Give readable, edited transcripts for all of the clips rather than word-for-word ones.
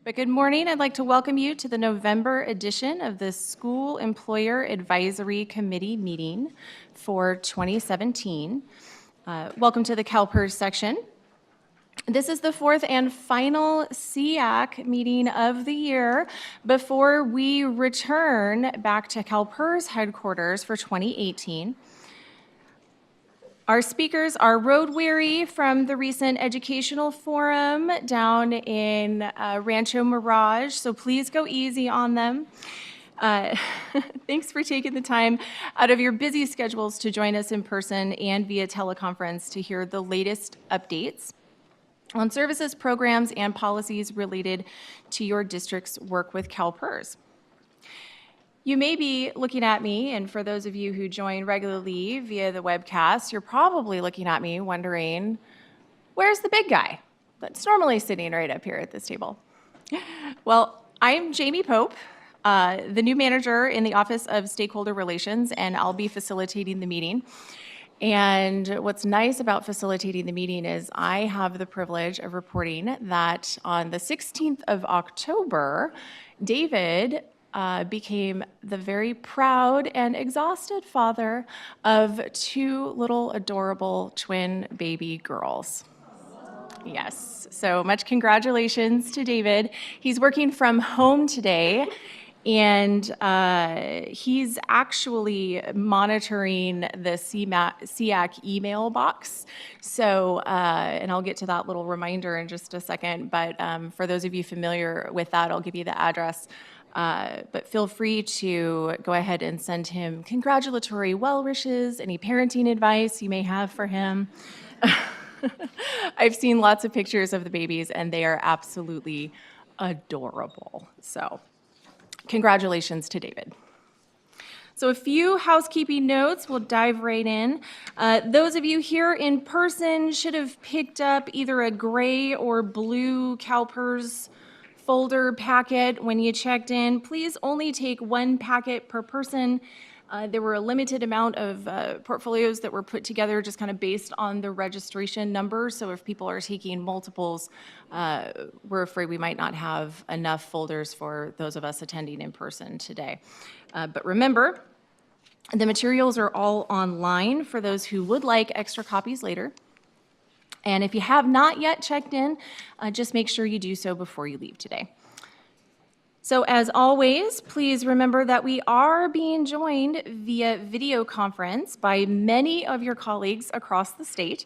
But good morning. I'd like to welcome you to the November edition of the School Employer Advisory Committee meeting for 2017. Welcome to the CalPERS section. This is the fourth and final SEAC meeting of the year before we return back to CalPERS headquarters for 2018. Our speakers are road weary from the recent educational forum down in Rancho Mirage, so please go easy on them. Thanks for taking the time out of your busy schedules to join us in person and via teleconference to hear the latest updates on services, programs, and policies related to your district's work with CalPERS. You may be looking at me, and for those of you who join regularly via the webcast, you're probably looking at me wondering, where's the big guy that's normally sitting right up here at this table? Well, I'm Jamie Pope, the new manager in the Office of Stakeholder Relations, and I'll be facilitating the meeting. And what's nice about facilitating the meeting is I have the privilege of reporting that on the 16th of October, David became the very proud and exhausted father of two little adorable twin baby girls. Yes, so much congratulations to David. He's working from home today, and he's actually monitoring the SEAC email box. So, and I'll get to that little reminder in just a second, but for those of you familiar with that, I'll give you the address. But feel free to go ahead and send him congratulatory well wishes, any parenting advice you may have for him. I've seen lots of pictures of the babies, and they are absolutely adorable. So congratulations to David. So a few housekeeping notes, we'll dive right in. Those of you here in person should have picked up either a gray or blue CalPERS folder packet when you checked in. Please only take one packet per person. There were a limited amount of portfolios that were put together just kind of based on the registration number. So if people are taking multiples, we're afraid we might not have enough folders for those of us attending in person today. But remember, the materials are all online for those who would like extra copies later. And if you have not yet checked in, just make sure you do so before you leave today. So as always, please remember that we are being joined via video conference by many of your colleagues across the state.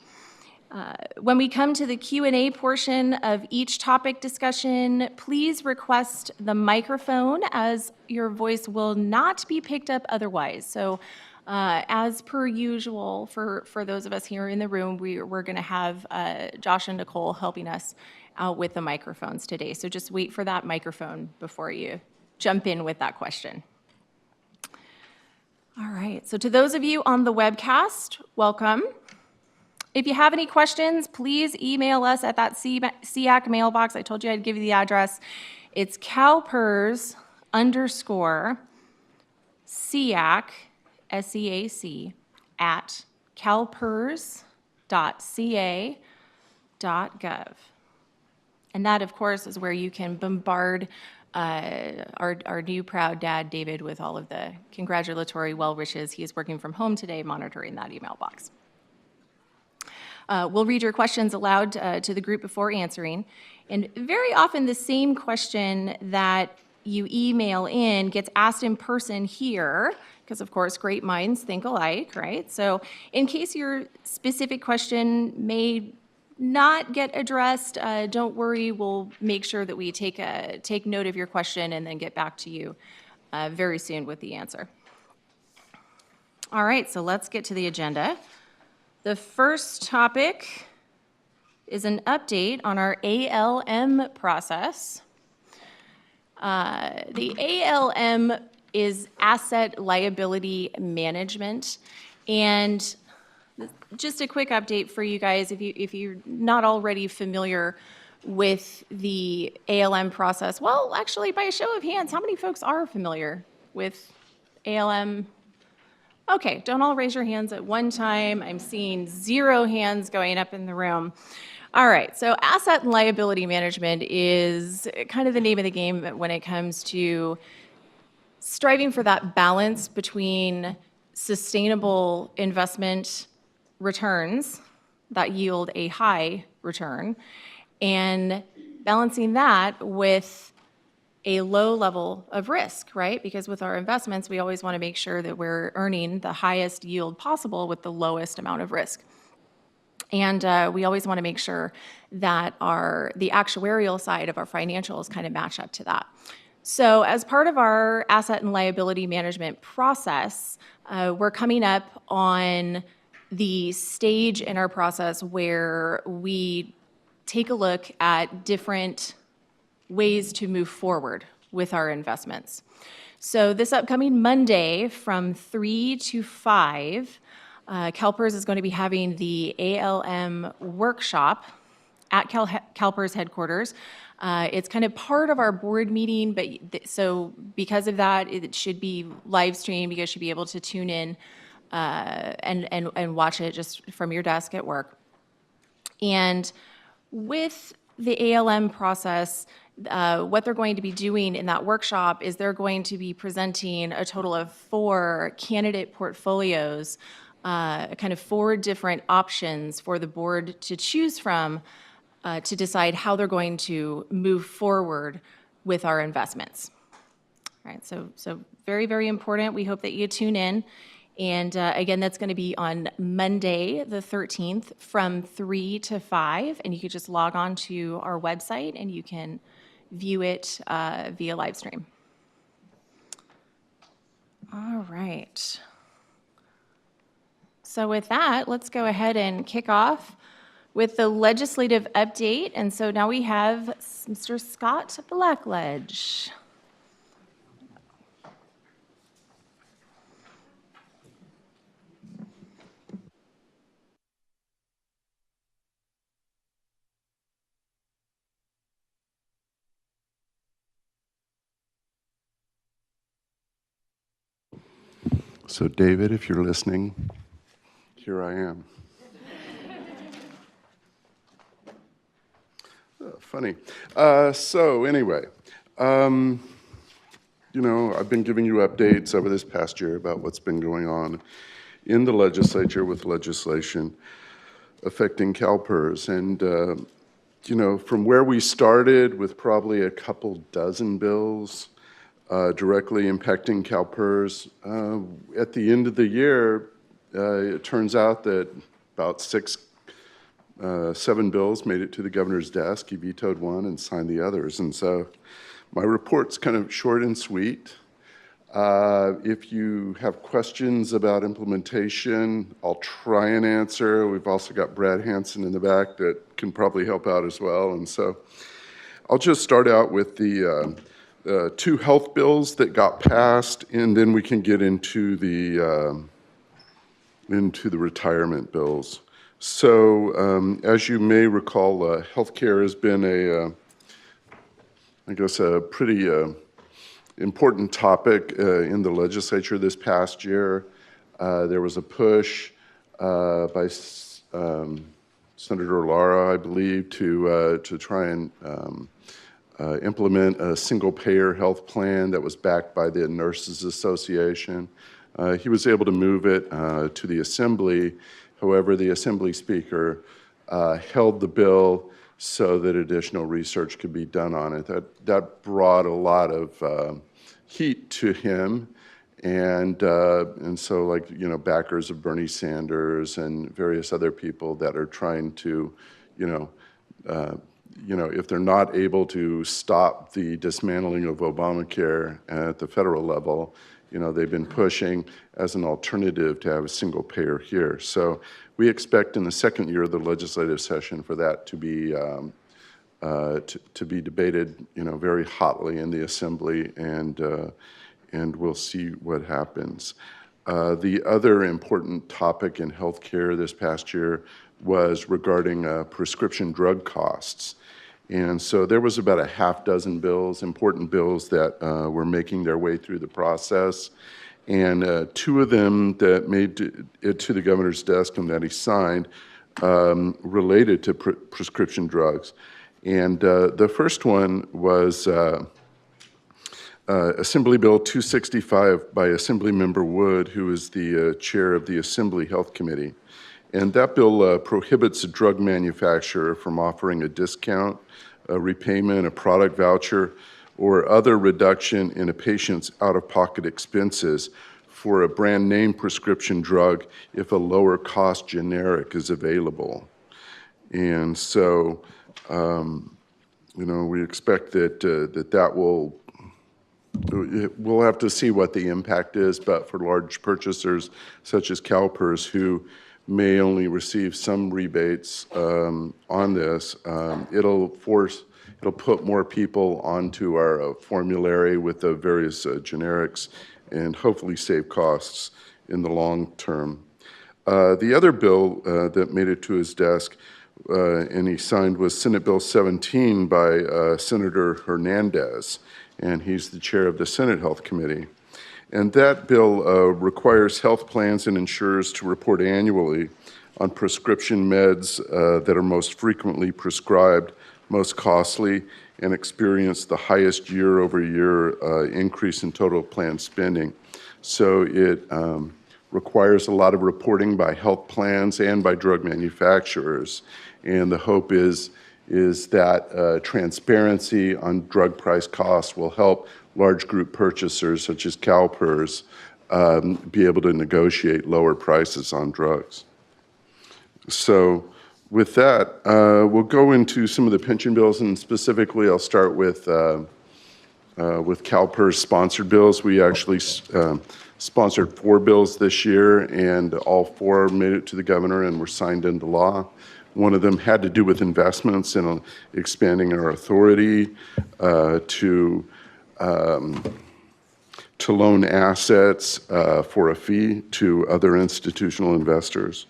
When we come to the Q&A portion of each topic discussion, please request the microphone as your voice will not be picked up otherwise. So as per usual, for those of us here in the room, we're going to have Josh and Nicole helping us out with the microphones today. So just wait for that microphone before you jump in with that question. All right, so to those of you on the webcast, welcome. If you have any questions, please email us at that SEAC mailbox. I told you I'd give you the address. It's CalPERS_SEAC, SEAC, at calpers.ca.gov. And that, of course, is where you can bombard our new proud dad, David, with all of the congratulatory well wishes. He is working from home today, monitoring that email box. We'll read your questions aloud to the group before answering. And very often the same question that you email in gets asked in person here, because of course great minds think alike, right? So in case your specific question may not get addressed, don't worry, we'll make sure that we take note of your question and then get back to you very soon with the answer. All right, so let's get to the agenda. The first topic is an update on our ALM process. The ALM is Asset Liability Management, and just a quick update for you guys, if you're not already familiar with the ALM process. Well, actually, by a show of hands, how many folks are familiar with ALM? Okay, don't all raise your hands at one time. I'm seeing 0 hands going up in the room. All right, so asset and liability management is kind of the name of the game when it comes to striving for that balance between sustainable investment returns that yield a high return and balancing that with a low level of risk, right? Because with our investments, we always want to make sure that we're earning the highest yield possible with the lowest amount of risk. And we always want to make sure that the actuarial side of our financials kind of match up to that. So as part of our asset and liability management process, we're coming up on the stage in our process where we take a look at different ways to move forward with our investments. So this upcoming Monday from 3 to 5, CalPERS is going to be having the ALM workshop at CalPERS headquarters. It's kind of part of our board meeting, but so because of that, it should be live streamed. You guys should be able to tune in and watch it just from your desk at work. And with the ALM process, what they're going to be doing in that workshop is they're going to be presenting a total of 4 candidate portfolios, kind of 4 different options for the board to choose from to decide how they're going to move forward with our investments. All right, so very, very important. We hope that you tune in. And again, that's going to be on Monday, the 13th, from 3 to 5. And you can just log on to our website and you can view it via live stream. All right. So with that, let's go ahead and kick off with the legislative update. And so now we have Mr. Scott Blackledge. So David, if you're listening, here I am. Funny. So anyway, you know, I've been giving you updates over this past year about what's been going on in the legislature with legislation affecting CalPERS. And, you know, from where we started with probably a couple dozen bills directly impacting CalPERS, at the end of the year, it turns out that about 7 bills made it to the governor's desk. He vetoed one and signed the others. And so my report's kind of short and sweet. If you have questions about implementation, I'll try and answer. We've also got Brad Hansen in the back that can probably help out as well. And so I'll just start out with the 2 health bills that got passed, and then we can get into the retirement bills. So as you may recall, healthcare has been I guess a pretty important topic in the legislature this past year. There was a push by Senator Lara, I believe, to try and implement a single-payer health plan that was backed by the Nurses Association. He was able to move it to the Assembly. However, the Assembly Speaker held the bill so that additional research could be done on it. That brought a lot of heat to him, and so, like, you know, backers of Bernie Sanders and various other people that are trying to, if they're not able to stop the dismantling of Obamacare at the federal level, you know, they've been pushing as an alternative to have a single payer here. So we expect in the second year of the legislative session for that to be debated, you know, very hotly in the Assembly, and we'll see what happens. The other important topic in healthcare this past year was regarding prescription drug costs. And so there was about a half dozen bills, important bills that were making their way through the process. And 2 of them that made it to the governor's desk and that he signed related to prescription drugs. And the first one was Assembly Bill 265 by Assemblymember Wood, who is the chair of the Assembly Health Committee. And that bill prohibits a drug manufacturer from offering a discount, a repayment, a product voucher, or other reduction in a patient's out-of-pocket expenses for a brand name prescription drug if a lower cost generic is available. And so, we expect that that will, we'll have to see what the impact is, but for large purchasers such as CalPERS, who may only receive some rebates on this, it'll put more people onto our formulary with the various generics and hopefully save costs in the long term. The other bill that made it to his desk and he signed was Senate Bill 17 by Senator Hernandez, and he's the chair of the Senate Health Committee. And that bill requires health plans and insurers to report annually on prescription meds that are most frequently prescribed, most costly, and experience the highest year-over-year increase in total plan spending. So it requires a lot of reporting by health plans and by drug manufacturers. And the hope is that transparency on drug price costs will help large group purchasers such as CalPERS be able to negotiate lower prices on drugs. So with that, we'll go into some of the pension bills, and specifically I'll start with CalPERS sponsored bills. We actually sponsored 4 bills this year, and all 4 made it to the governor and were signed into law. One of them had to do with investments and expanding our authority to loan assets for a fee to other institutional investors.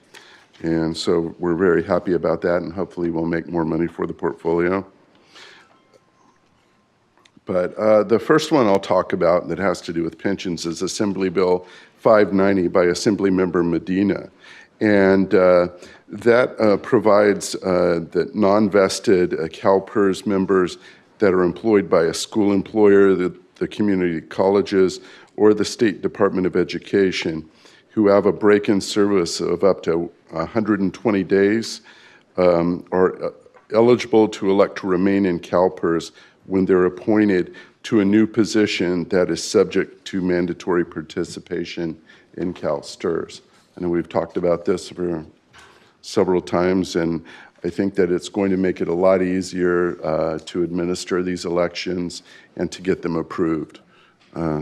And so we're very happy about that, and hopefully we'll make more money for the portfolio. But the first one I'll talk about that has to do with pensions is Assembly Bill 590 by Assemblymember Medina. And that provides that non-vested CalPERS members that are employed by a school employer, the community colleges, or the State Department of Education, who have a break-in service of up to 120 days, are eligible to elect to remain in CalPERS when they're appointed to a new position that is subject to mandatory participation in CalSTRS. I know we've talked about this for several times, and I think that it's going to make it a lot easier to administer these elections and to get them approved.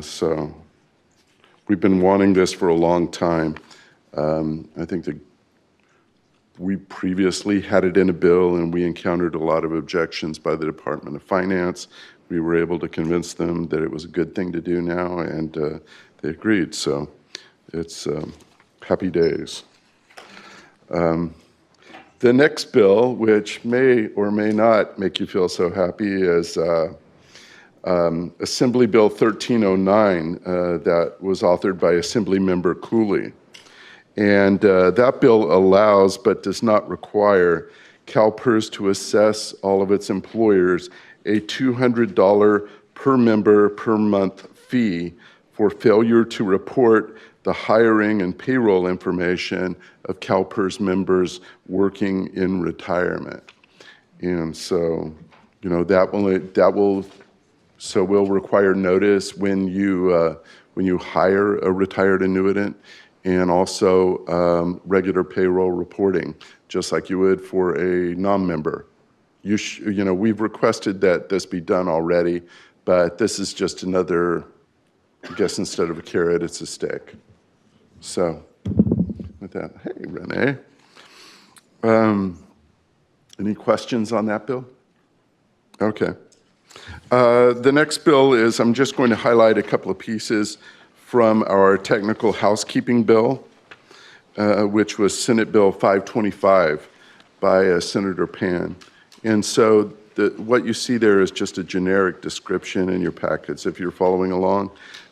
So we've been wanting this for a long time. I think that we previously had it in a bill, and we encountered a lot of objections by the Department of Finance. We were able to convince them that it was a good thing to do now, and they agreed. So it's happy days. The next bill, which may or may not make you feel so happy, is Assembly Bill 1309 that was authored by Assemblymember Cooley. And that bill allows, but does not require, CalPERS to assess all of its employers a $200 per member per month fee for failure to report the hiring and payroll information of CalPERS members working in retirement. And so, will require notice when you hire a retired annuitant, and also regular payroll reporting, just like you would for a non-member. We've requested that this be done already, but this is just another, I guess instead of a carrot, it's a stick. So, with that, hey, Renee. Any questions on that bill? Okay. The next bill is, I'm just going to highlight a couple of pieces from our technical housekeeping bill, which was Senate Bill 525 by Senator Pan. And so what you see there is just a generic description in your packets if you're following along.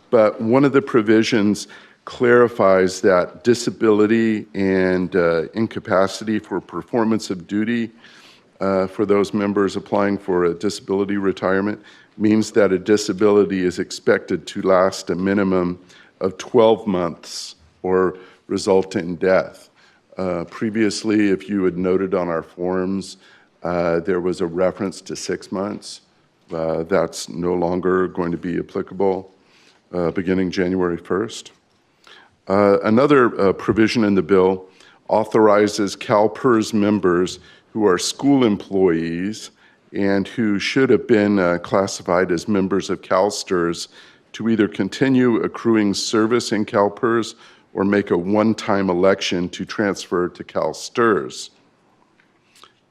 But one of the provisions clarifies that disability and incapacity for performance of duty for those members applying for a disability retirement means that a disability is expected to last a minimum of 12 months or result in death. Previously, if you had noted on our forms, there was a reference to 6 months. That's no longer going to be applicable beginning January 1st. Another provision in the bill authorizes CalPERS members who are school employees and who should have been classified as members of CalSTRS to either continue accruing service in CalPERS or make a one-time election to transfer to CalSTRS.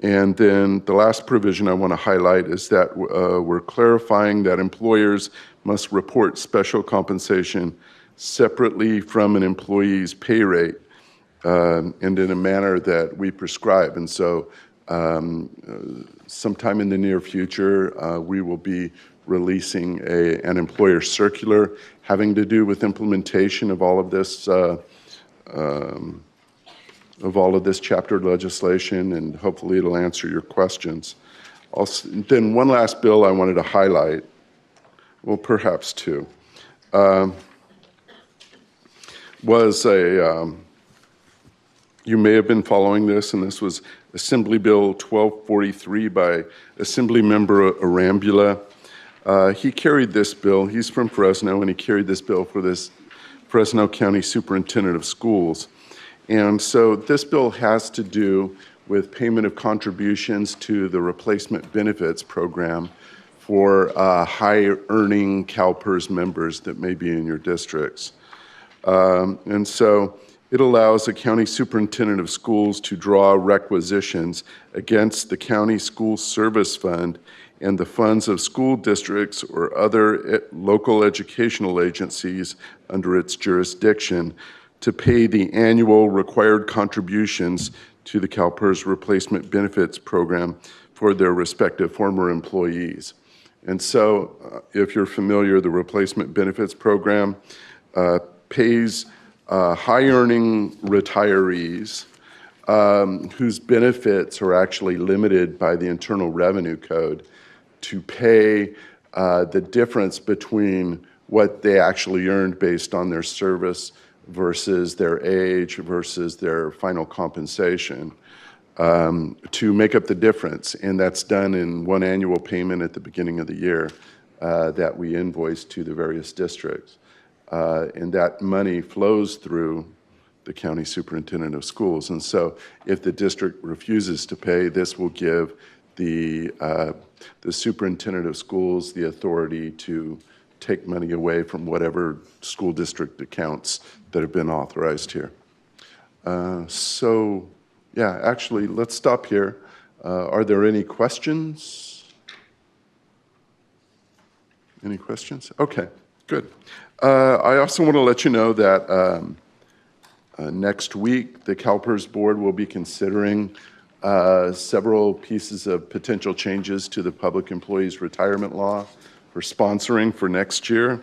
And then the last provision I want to highlight is that we're clarifying that employers must report special compensation separately from an employee's pay rate and in a manner that we prescribe. And so sometime in the near future, we will be releasing an employer circular having to do with implementation of all of this chapter legislation, and hopefully it'll answer your questions. Then one last bill I wanted to highlight, well, perhaps two, was you may have been following this, and this was Assembly Bill 1243 by Assemblymember Arambula. He carried this bill, he's from Fresno, and he carried this bill for this Fresno County Superintendent of Schools. And so this bill has to do with payment of contributions to the replacement benefits program for high-earning CalPERS members that may be in your districts. And so it allows the county superintendent of schools to draw requisitions against the county school service fund and the funds of school districts or other local educational agencies under its jurisdiction to pay the annual required contributions to the CalPERS replacement benefits program for their respective former employees. And so, if you're familiar, the replacement benefits program pays high-earning retirees whose benefits are actually limited by the Internal Revenue Code to pay the difference between what they actually earned based on their service versus their age versus their final compensation to make up the difference. And that's done in one annual payment at the beginning of the year that we invoice to the various districts. And that money flows through the county superintendent of schools. And so if the district refuses to pay, this will give the superintendent of schools the authority to take money away from whatever school district accounts that have been authorized here. So, yeah, actually, let's stop here. Are there any questions? Any questions? Okay, good. I also want to let you know that next week, the CalPERS board will be considering several pieces of potential changes to the public employees retirement law for sponsoring for next year.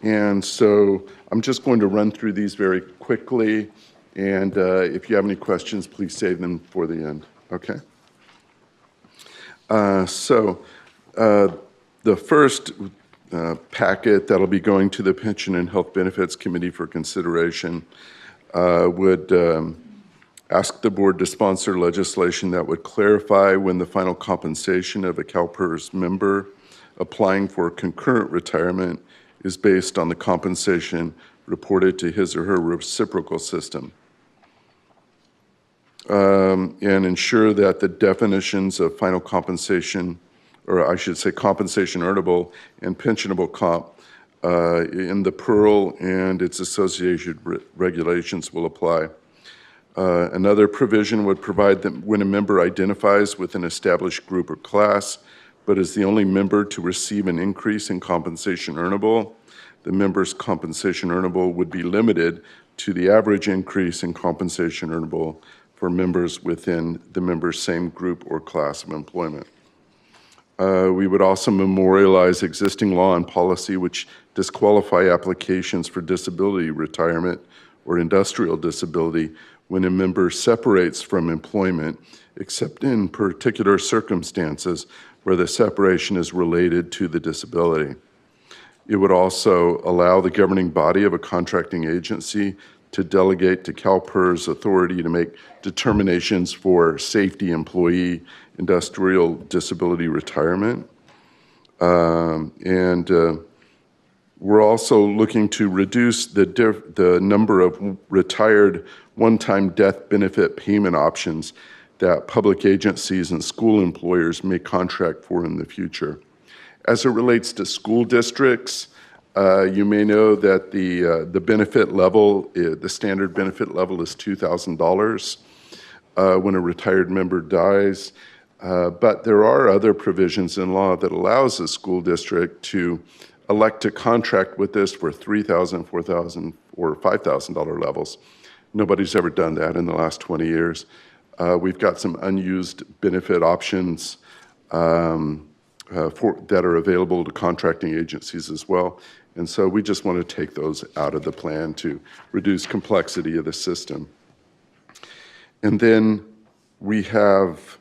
And so I'm just going to run through these very quickly, and if you have any questions, please save them for the end, okay? The first packet that'll be going to the Pension and Health Benefits Committee for consideration would ask the board to sponsor legislation that would clarify when the final compensation of a CalPERS member applying for concurrent retirement is based on the compensation reported to his or her reciprocal system. And ensure that the definitions of final compensation, or I should say compensation earnable and pensionable comp in the PERL and its associated regulations will apply. Another provision would provide that when a member identifies with an established group or class, but is the only member to receive an increase in compensation earnable, the member's compensation earnable would be limited to the average increase in compensation earnable for members within the member's same group or class of employment. We would also memorialize existing law and policy which disqualify applications for disability retirement or industrial disability when a member separates from employment, except in particular circumstances where the separation is related to the disability. It would also allow the governing body of a contracting agency to delegate to CalPERS authority to make determinations for safety employee industrial disability retirement. We're also looking to reduce the number of retired one-time death benefit payment options that public agencies and school employers may contract for in the future. As it relates to school districts, you may know that the benefit level, the standard benefit level is $2,000 when a retired member dies. But there are other provisions in law that allows a school district to elect to contract with this for $3,000, $4,000, or $5,000 levels. Nobody's ever done that in the last 20 years. We've got some unused benefit options that are available to contracting agencies as well. And so we just want to take those out of the plan to reduce complexity of the system. And then we have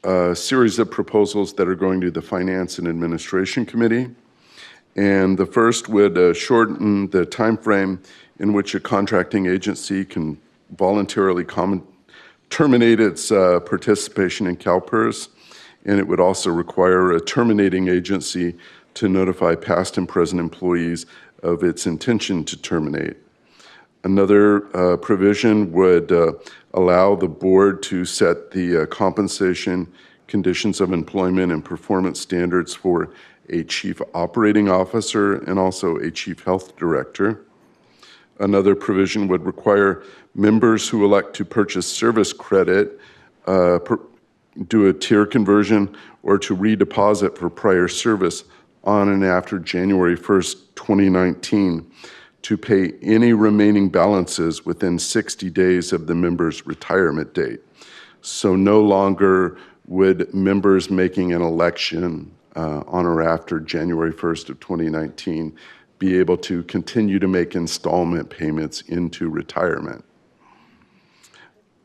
a series of proposals that are going to the Finance and Administration Committee. And the first would shorten the time frame in which a contracting agency can voluntarily terminate its participation in CalPERS, and it would also require a terminating agency to notify past and present employees of its intention to terminate. Another provision would allow the board to set the compensation, conditions of employment, and performance standards for a chief operating officer and also a chief health director. Another provision would require members who elect to purchase service credit, do a tier conversion, or to redeposit for prior service on and after January 1st, 2019, to pay any remaining balances within 60 days of the member's retirement date. So no longer would members making an election on or after January 1st of 2019 be able to continue to make installment payments into retirement.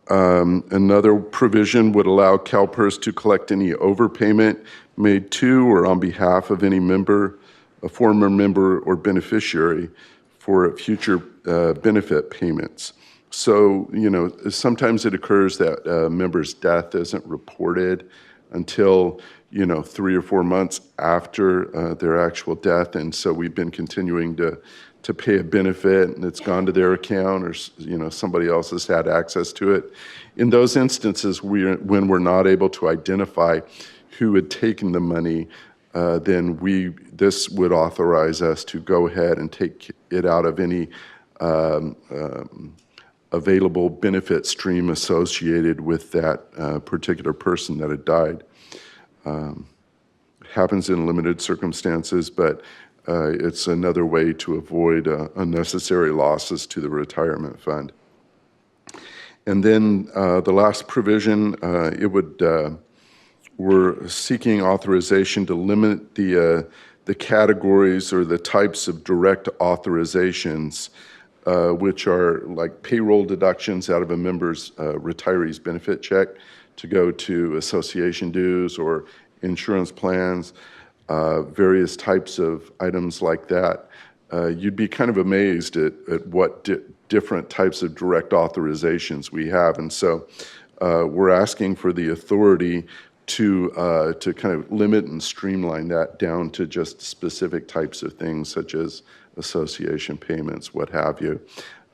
Another provision would allow CalPERS to collect any overpayment made to or on behalf of any member, a former member or beneficiary for future benefit payments. So, you know, sometimes it occurs that a member's death isn't reported until, you know, 3 or 4 months after their actual death. And so we've been continuing to pay a benefit and it's gone to their account, or, you know, somebody else has had access to it. In those instances, when we're not able to identify who had taken the money, then this would authorize us to go ahead and take it out of any available benefit stream associated with that particular person that had died. Happens in limited circumstances, but it's another way to avoid unnecessary losses to the retirement fund. And then the last provision, we're seeking authorization to limit the categories or the types of direct authorizations, which are like payroll deductions out of a member's retiree's benefit check to go to association dues or insurance plans, various types of items like that. You'd be kind of amazed at what different types of direct authorizations we have. And so we're asking for the authority to kind of limit and streamline that down to just specific types of things such as association payments, what have you.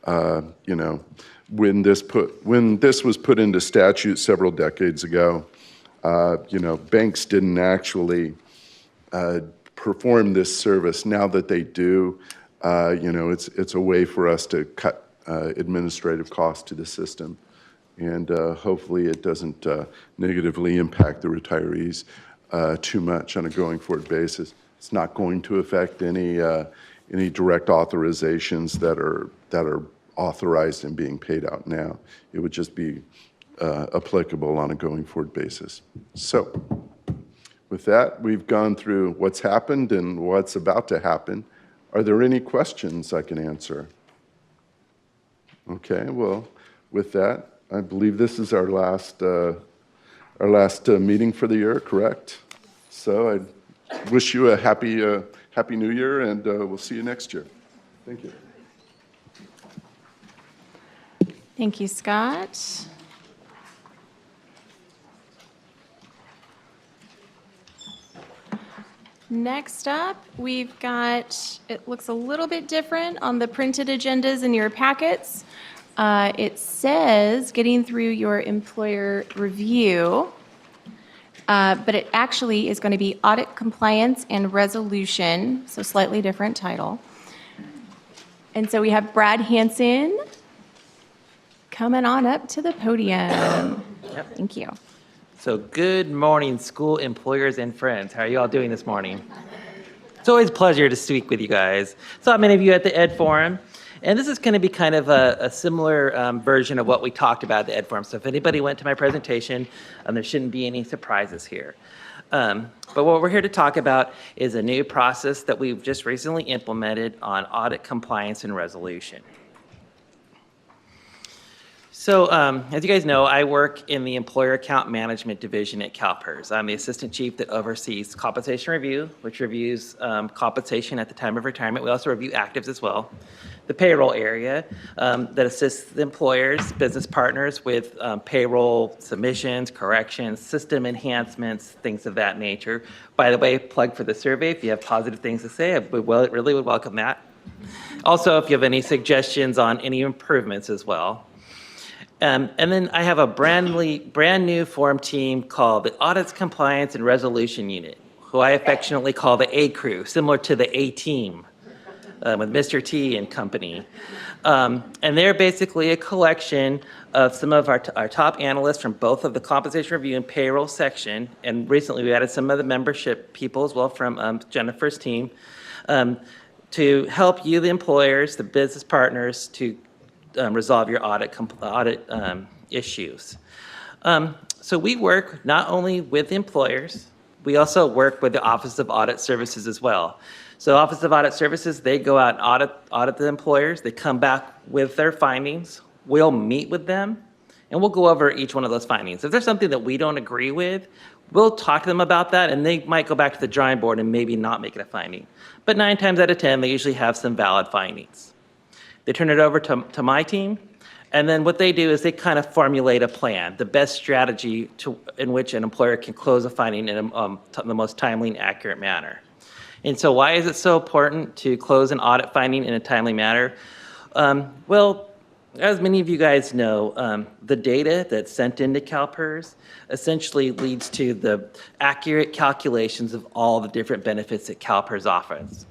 You know, when this was put into statute several decades ago, you know, banks didn't actually perform this service. Now that they do, you know, it's a way for us to cut administrative costs to the system. And hopefully it doesn't negatively impact the retirees too much on a going forward basis. It's not going to affect any direct authorizations that are authorized and being paid out now. It would just be applicable on a going forward basis. So With that, we've gone through what's happened and what's about to happen. Are there any questions I can answer? Okay, well, with that, I believe this is our last meeting for the year, correct? So I wish you a happy New Year, and we'll see you next year. Thank you. Thank you, Scott. Next up, we've got, it looks a little bit different on the printed agendas in your packets. It says getting through your employer review, but it actually is going to be audit compliance and resolution, so slightly different title. And so we have Brad Hansen coming on up to the podium. Yep. Thank you. So good morning, school employers and friends. How are you all doing this morning? It's always a pleasure to speak with you guys. Saw many of you at the Ed Forum, and this is going to be kind of a similar version of what we talked about at the Ed Forum. So if anybody went to my presentation, there shouldn't be any surprises here. But what we're here to talk about is a new process that we've just recently implemented on audit compliance and resolution. So as you guys know, I work in the Employer Account Management Division at CalPERS. I'm the assistant chief that oversees compensation review, which reviews compensation at the time of retirement. We also review actives as well. The payroll area that assists the employers, business partners with payroll submissions, corrections, system enhancements, things of that nature. By the way, plug for the survey. If you have positive things to say, I really would welcome that. Also, if you have any suggestions on any improvements as well. And then I have a brand new formed team called the Audits, Compliance, and Resolution Unit, who I affectionately call the A Crew, similar to the A Team with Mr. T and company. And they're basically a collection of some of our top analysts from both of the compensation review and payroll section. And recently we added some of the membership people as well from Jennifer's team to help you, the employers, the business partners, to resolve your audit issues. So we work not only with employers, we also work with the Office of Audit Services as well. So Office of Audit Services, they go out and audit the employers. They come back with their findings. We'll meet with them, and we'll go over each one of those findings. If there's something that we don't agree with, we'll talk to them about that, and they might go back to the drawing board and maybe not make it a finding. But 9 times out of 10, they usually have some valid findings. They turn it over to my team, and then what they do is they kind of formulate a plan, the best strategy in which an employer can close a finding in the most timely and accurate manner. And so why is it so important to close an audit finding in a timely manner? Well, as many of you guys know, the data that's sent into CalPERS essentially leads to the accurate calculations of all the different benefits that CalPERS offers.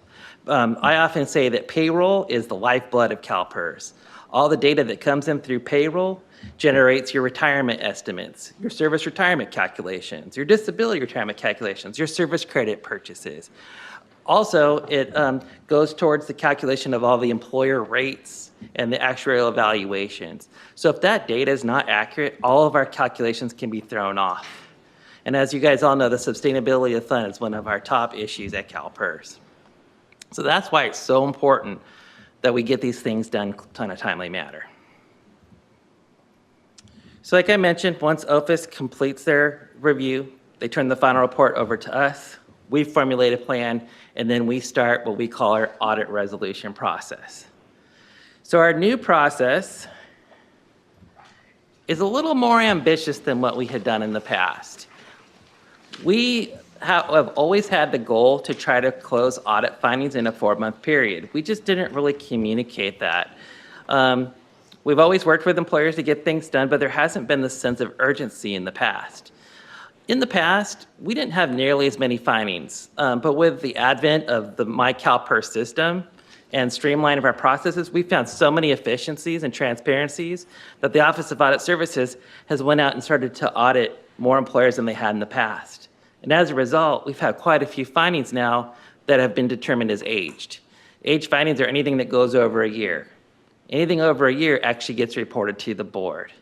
I often say that payroll is the lifeblood of CalPERS. All the data that comes in through payroll generates your retirement estimates, your service retirement calculations, your disability retirement calculations, your service credit purchases. Also, it goes towards the calculation of all the employer rates and the actuarial evaluations. So if that data is not accurate, all of our calculations can be thrown off. And as you guys all know, the sustainability of funds is one of our top issues at CalPERS. So that's why it's so important that we get these things done in a timely manner. So like I mentioned, once OFAS completes their review, they turn the final report over to us. We formulate a plan, and then we start what we call our audit resolution process. So our new process is a little more ambitious than what we had done in the past. We have always had the goal to try to close audit findings in a 4-month period. We just didn't really communicate that. We've always worked with employers to get things done, but there hasn't been this sense of urgency in the past. In the past, we didn't have nearly as many findings, but with the advent of the MyCalPERS system and streamline of our processes, we found so many efficiencies and transparencies that the Office of Audit Services has went out and started to audit more employers than they had in the past. And as a result, we've had quite a few findings now that have been determined as aged. Aged findings are anything that goes over a year. Anything over a year actually gets reported to the board.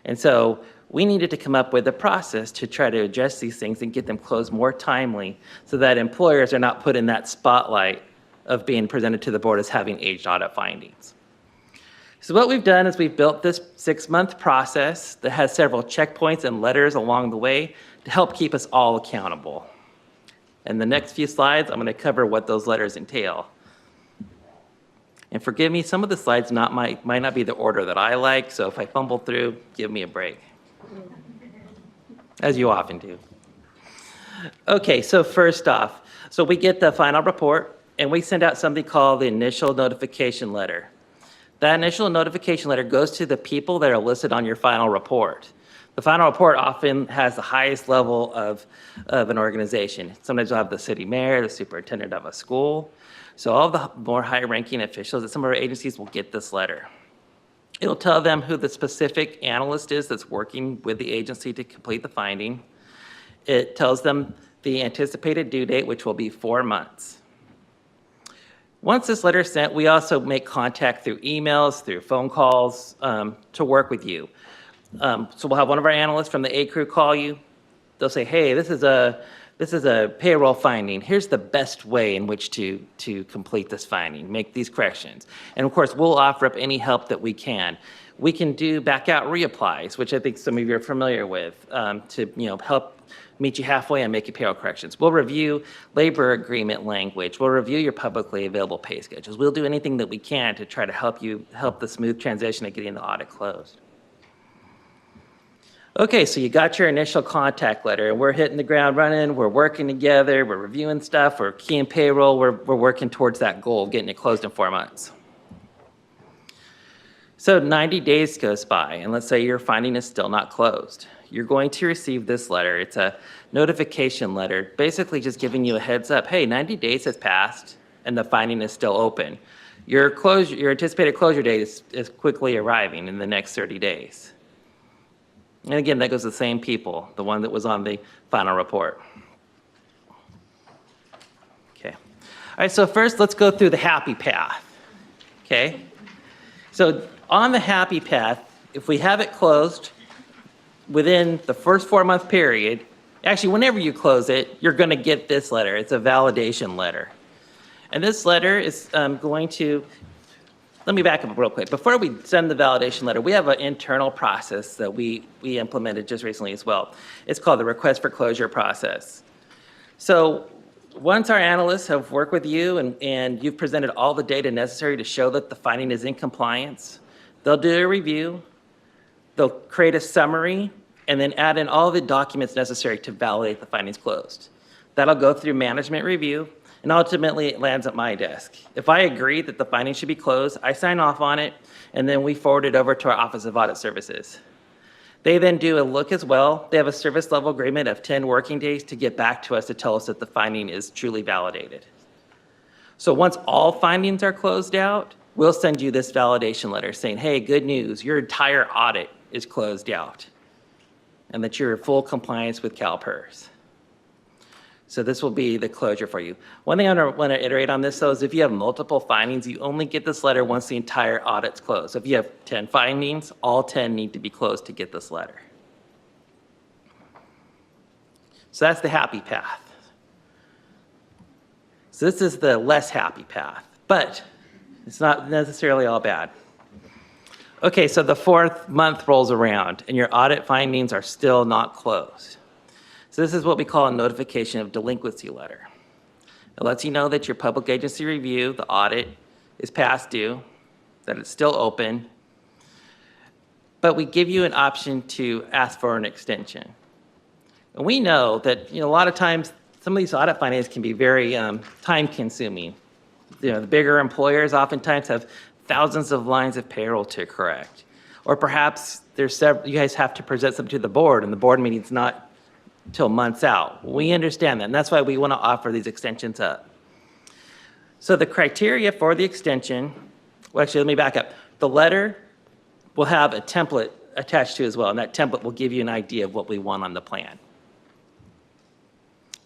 And so we needed to come up with a process to try to address these things and get them closed more timely so that employers are not put in that spotlight of being presented to the board as having aged audit findings. So what we've done is we've built this 6-month process that has several checkpoints and letters along the way to help keep us all accountable. In the next few slides, I'm going to cover what those letters entail. And forgive me, some of the slides might not be the order that I like, so if I fumble through, give me a break. As you often do. Okay, so first off, so we get the final report, and we send out something called the initial notification letter. That initial notification letter goes to the people that are listed on your final report. The final report often has the highest level of an organization. Sometimes you'll have the city mayor, the superintendent of a school. So all the more high-ranking officials at some of our agencies will get this letter. It'll tell them who the specific analyst is that's working with the agency to complete the finding. It tells them the anticipated due date, which will be 4 months. Once this letter is sent, we also make contact through emails, through phone calls to work with you. So we'll have one of our analysts from the A crew call you. They'll say, hey, this is a payroll finding. Here's the best way in which to complete this finding, make these corrections. And of course, we'll offer up any help that we can. We can do back out reapplies, which I think some of you are familiar with, to help meet you halfway and make your payroll corrections. We'll review labor agreement language. We'll review your publicly available pay schedules. We'll do anything that we can to try to help the smooth transition of getting the audit closed. Okay, so you got your initial contact letter, and we're hitting the ground running. We're working together. We're reviewing stuff. We're keying payroll. We're working towards that goal, getting it closed in 4 months. So 90 days goes by, and let's say your finding is still not closed. You're going to receive this letter. It's a notification letter, basically just giving you a heads up. Hey, 90 days has passed, and the finding is still open. Your anticipated closure date is quickly arriving in the next 30 days. And again, that goes to the same people, the one that was on the final report. Okay. All right, so first let's go through the happy path. Okay. So on the happy path, if we have it closed within the first 4-month period, actually whenever you close it, you're going to get this letter. It's a validation letter. And this letter is going to, let me back up real quick. Before we send the validation letter, we have an internal process that we implemented just recently as well. It's called the request for closure process. So once our analysts have worked with you and you've presented all the data necessary to show that the finding is in compliance, they'll do a review, they'll create a summary, and then add in all the documents necessary to validate the findings closed. That'll go through management review, and ultimately it lands at my desk. If I agree that the finding should be closed, I sign off on it, and then we forward it over to our Office of Audit Services. They then do a look as well. They have a service level agreement of 10 working days to get back to us to tell us that the finding is truly validated. So once all findings are closed out, we'll send you this validation letter saying, hey, good news, your entire audit is closed out, and that you're in full compliance with CalPERS. So this will be the closure for you. One thing I want to iterate on this, though, is if you have multiple findings, you only get this letter once the entire audit's closed. So if you have 10 findings, all 10 need to be closed to get this letter. So that's the happy path. So this is the less happy path, but it's not necessarily all bad. Okay, so the 4th month rolls around and your audit findings are still not closed. So this is what we call a notification of delinquency letter. It lets you know that your public agency review, the audit, is past due, that it's still open, but we give you an option to ask for an extension. And we know that a lot of times some of these audit findings can be very time-consuming. The bigger employers oftentimes have thousands of lines of payroll to correct, or perhaps you guys have to present them to the board, and the board meeting's not till months out. We understand that, and that's why we want to offer these extensions up. So the criteria for the extension, well, actually, let me back up. The letter will have a template attached to as well, and that template will give you an idea of what we want on the plan.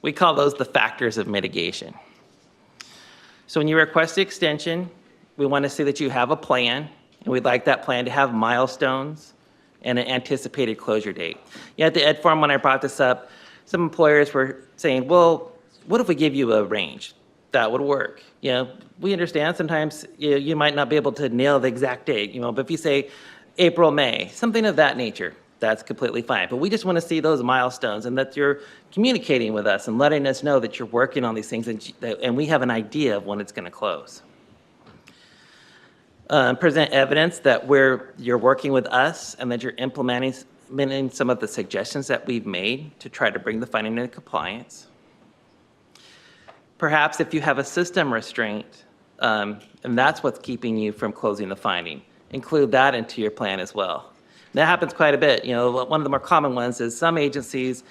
We call those the factors of mitigation. So when you request the extension, we want to see that you have a plan, and we'd like that plan to have milestones and an anticipated closure date. At the ed forum, when I brought this up, some employers were saying, well, what if we give you a range? That would work. We understand sometimes you might not be able to nail the exact date, but if you say April, May, something of that nature, that's completely fine. But we just want to see those milestones and that you're communicating with us and letting us know that you're working on these things and we have an idea of when it's going to close. Present evidence that you're working with us and that you're implementing some of the suggestions that we've made to try to bring the finding into compliance. Perhaps if you have a system restraint, and that's what's keeping you from closing the finding, include that into your plan as well. That happens quite a bit. One of the more common ones is some agencies,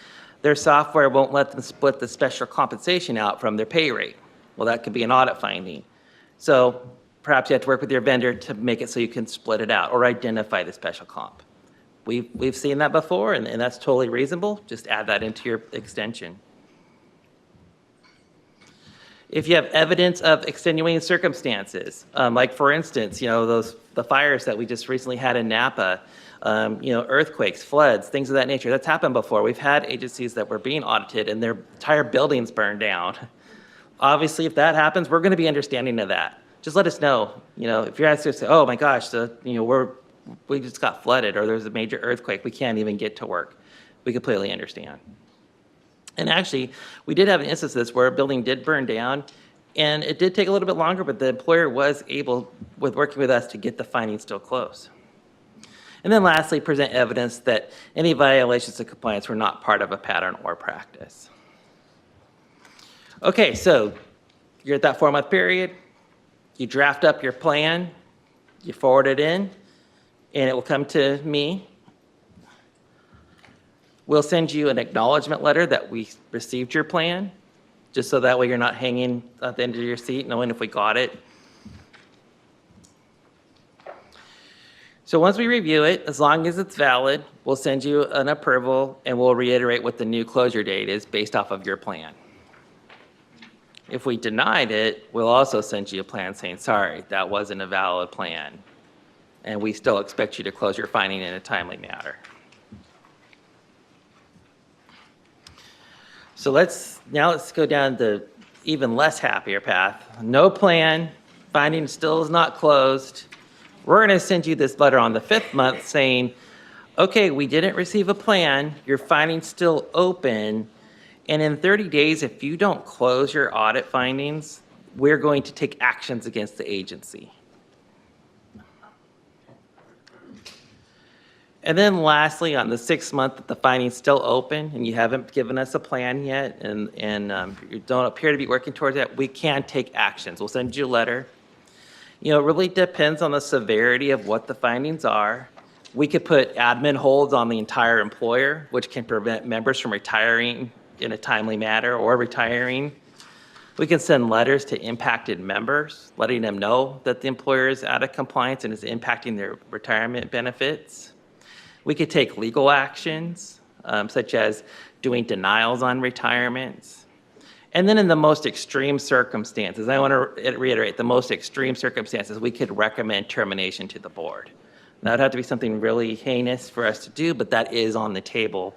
their software won't let them split the special compensation out from their pay rate. Well, that could be an audit finding. So perhaps you have to work with your vendor to make it so you can split it out or identify the special comp. We've seen that before, and that's totally reasonable. Just add that into your extension. If you have evidence of extenuating circumstances, like for instance, the fires that we just recently had in Napa, earthquakes, floods, things of that nature, that's happened before. We've had agencies that were being audited and their entire buildings burned down. Obviously, if that happens, we're going to be understanding of that. Just let us know. If you're asking us, oh my gosh, we just got flooded or there's a major earthquake, we can't even get to work. We completely understand. And actually, we did have an instance of this where a building did burn down, and it did take a little bit longer, but the employer was able, with working with us, to get the finding still close. And then lastly, present evidence that any violations of compliance were not part of a pattern or practice. Okay, so you're at that 4-month period, you draft up your plan, you forward it in, and it will come to me. We'll send you an acknowledgement letter that we received your plan, just so that way you're not hanging at the end of your seat knowing if we got it. So once we review it, as long as it's valid, we'll send you an approval and we'll reiterate what the new closure date is based off of your plan. If we denied it, we'll also send you a plan saying, sorry, that wasn't a valid plan, and we still expect you to close your finding in a timely manner. So let's go down the even less happier path. No plan, finding still is not closed. We're going to send you this letter on the 5th month saying, okay, we didn't receive a plan, your finding's still open, and in 30 days, if you don't close your audit findings, we're going to take actions against the agency. And then lastly, on the 6th month that the finding's still open and you haven't given us a plan yet and you don't appear to be working towards that, we can take actions. We'll send you a letter. It really depends on the severity of what the findings are. We could put admin holds on the entire employer, which can prevent members from retiring in a timely manner or retiring. We can send letters to impacted members, letting them know that the employer is out of compliance and is impacting their retirement benefits. We could take legal actions, such as doing denials on retirements. And then in the most extreme circumstances, I want to reiterate, the most extreme circumstances, we could recommend termination to the board. That would have to be something really heinous for us to do, but that is on the table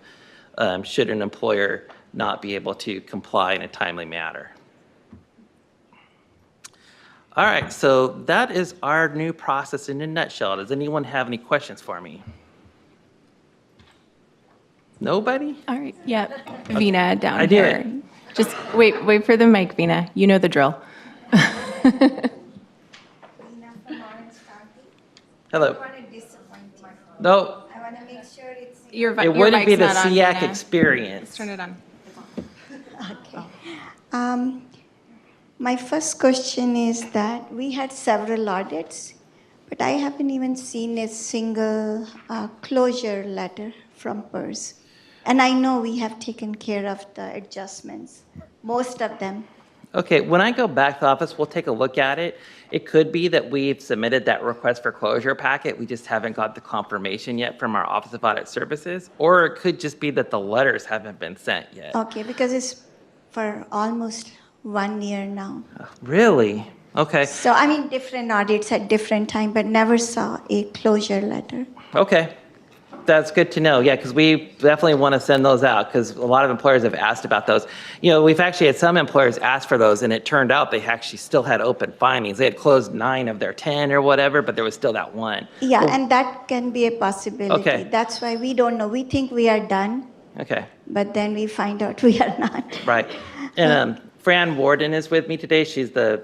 should an employer not be able to comply in a timely manner. All right, so that is our new process in a nutshell. Does anyone have any questions for me? Nobody? All right, yeah, Vina down I here. did. Just wait for the mic, Vina. You know the drill. Hello. I want to disappoint you. No, I want to make sure it's. It it wouldn't be the SEAC Vina. experience. Turn it on. Okay. My first question is that we had several audits, but I haven't even seen a single closure letter from PERS. And I know we have taken care of the adjustments, most of them. Okay, when I go back to the office, we'll take a look at it. It could be that we've submitted that request for closure packet. We just haven't got the confirmation yet from our Office of Audit Services. Or it could just be that the letters haven't been sent yet. Okay, because it's for almost 1 year now. Really? Okay. So, I mean, different audits at different time, but never saw a closure letter. Okay. That's good to know. Yeah, because we definitely want to send those out because a lot of employers have asked about those. You know, we've actually had some employers ask for those, and it turned out they actually still had open findings. They had closed 9 of their 10 or whatever, but there was still that one. Yeah, and that can be a possibility. Okay. That's why we don't know. We think we are done, Okay, but then we find out we are not. right. And Fran Warden is with me today. She's the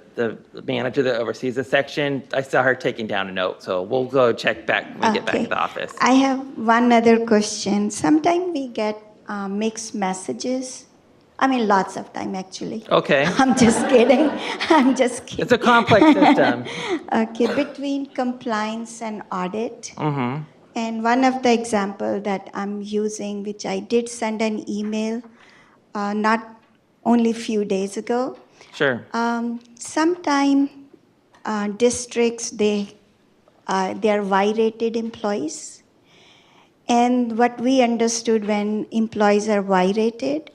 manager that oversees the section. I saw her taking down a note, so we'll go check back when we get back to the office. I have one other question. Sometimes we get mixed messages. I mean, lots of time actually. Okay. I'm just kidding. I'm just kidding. It's a complex system. Okay, between compliance and audit. Mm-hmm. And one of the example that I'm using, which I did send an email, not only a few days ago. Sure. Sometime districts, they are Y-rated employees. And what we understood when employees are Y-rated,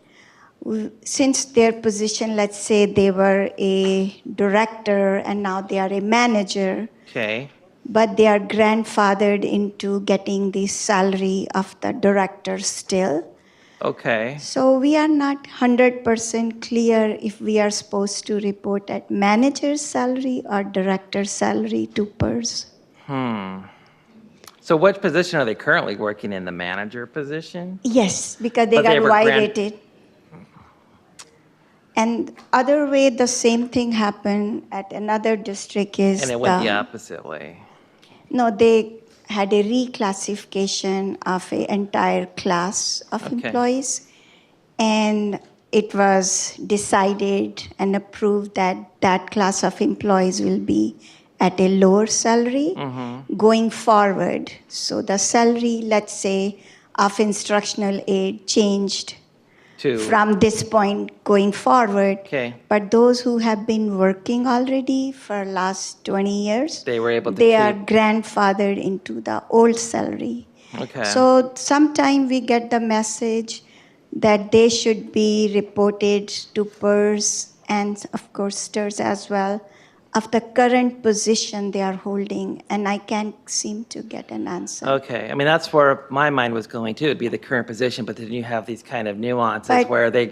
since their position, let's say they were a director and now they are a manager, Okay. but they are grandfathered into getting the salary of the director still. Okay. So we are not 100% clear if we are supposed to report at manager's salary or director's salary to PERS. So what position are they currently working in? The manager position? Yes, because they But they got were Y-rated. And other way, the same thing happened at another district is And it went the opposite way. No, they had a reclassification of an entire class of Okay. employees. And it was decided and approved that that class of employees will be at a lower salary going forward. So the salary, let's say, of instructional aid changed from this point going forward. Okay. But those who have been working already for last 20 years, They were able to they are keep- grandfathered into the old salary. Okay. So sometime we get the message that they should be reported to PERS and of course STIRS as well of the current position they are holding, and I can't seem to get an answer. Okay. I mean, that's where my mind was going too. It'd be the current position, but then you have these kind of nuances But- where they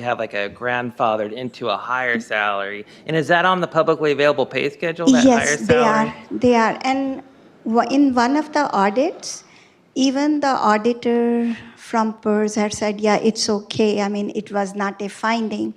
have like a grandfathered into a higher salary. And is that on the publicly available pay schedule? That higher Yes, salary? they are. And in one of the audits, even the auditor from PERS had said, yeah, it's okay. I mean, it was not a finding.